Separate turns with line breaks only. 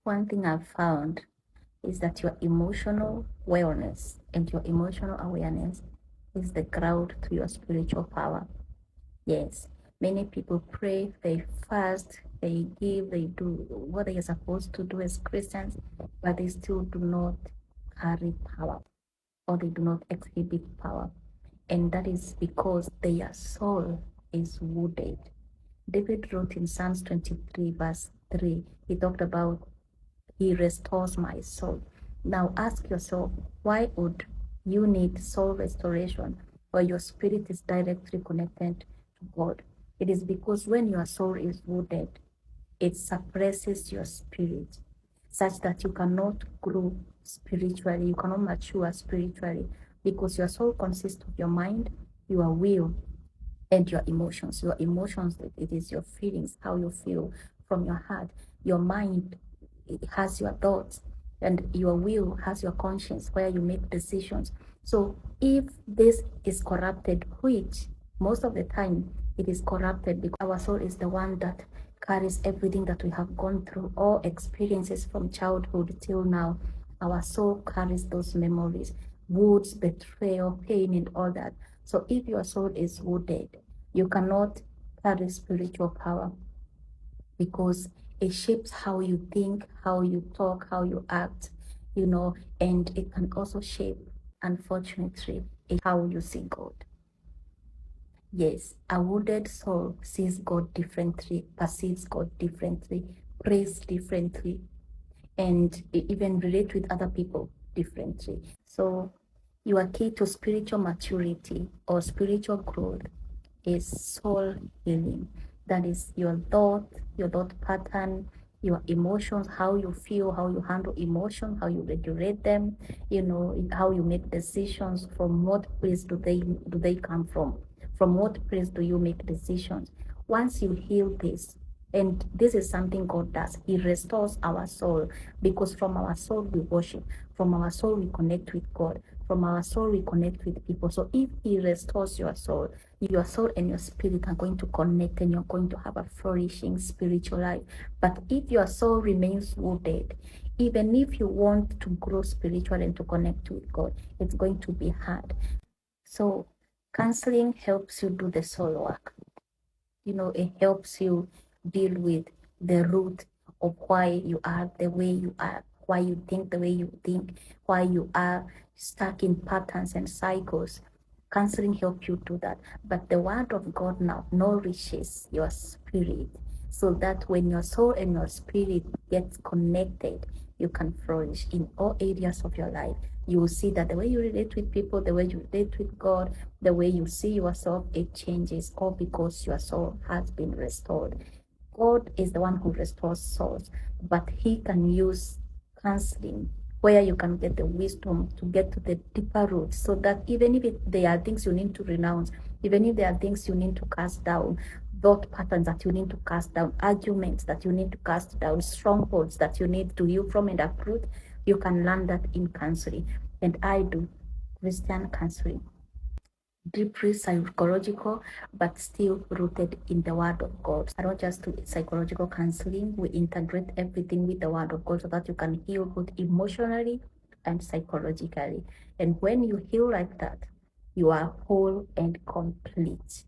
One thing I've found is that your emotional wellness and your emotional awareness is the ground to your spiritual power. Yes, many people pray, they fast, they give, they do what they are supposed to do as Christians, but they still do not carry power or they do not exhibit power. And that is because their soul is wounded. David wrote in Psalms 23, verse 3, he talked about, He restores my soul. Now ask yourself, why would you need soul restoration or your spirit is directly connected to God? It is because when your soul is wounded, it suppresses your spirit such that you cannot grow spiritually, you cannot mature spiritually, because your soul consists of your mind, your will, and your emotions. Your emotions, it is your feelings, how you feel from your heart. Your mind, it has your thoughts, and your will has your conscience where you make decisions. So if this is corrupted, which most of the time it is corrupted because our soul is the one that carries everything that we have gone through, all experiences from childhood till now. Our soul carries those memories, wounds, betrayal, pain, and all that. So if your soul is wounded, you cannot carry spiritual power because it shapes how you think, how you talk, how you act, and it can also shape, unfortunately, how you see God. Yes, a wounded soul sees God differently, perceives God differently, prays differently, and even relate with other people differently. So your key to spiritual maturity or spiritual growth is soul healing. That is your thought pattern, your emotions, how you feel, how you handle emotions, how you regulate them, how you make decisions, from what place do they come from? From what place do you make decisions? Once you heal this, and this is something God does. He restores our soul, because from our soul we worship, from our soul we connect with God, from our soul we connect with people. So if He restores your soul and your spirit are going to connect, and you're going to have a flourishing spiritual life. But if your soul remains wounded, even if you want to grow spiritually and to connect with God, it's going to be hard. So counseling helps you do the soul work. It helps you deal with the root of why you are the way you are, why you think the way you think, why you are stuck in patterns and cycles. Counseling helps you do that. But the word of God now nourishes your spirit, so that when your soul and your spirit gets connected, you can flourish in all areas of your life. You will see that the way you relate with people, the way you relate with God, the way you see yourself, it changes, all because your soul has been restored. God is the one who restores souls, but He can use counseling where you can get the wisdom to get to the deeper roots, so that even if there are things you need to renounce, even if there are things you need to cast down, thought patterns that you need to cast down, arguments that you need to cast down, strongholds that you need to heal from and uproot, you can learn that in counseling. And I do Christian counseling, deeply psychological, but still rooted in the Word of God. I don't just do psychological counseling, we integrate everything with the Word of God so that you can heal both emotionally and psychologically. And when you heal like that, you are whole and complete.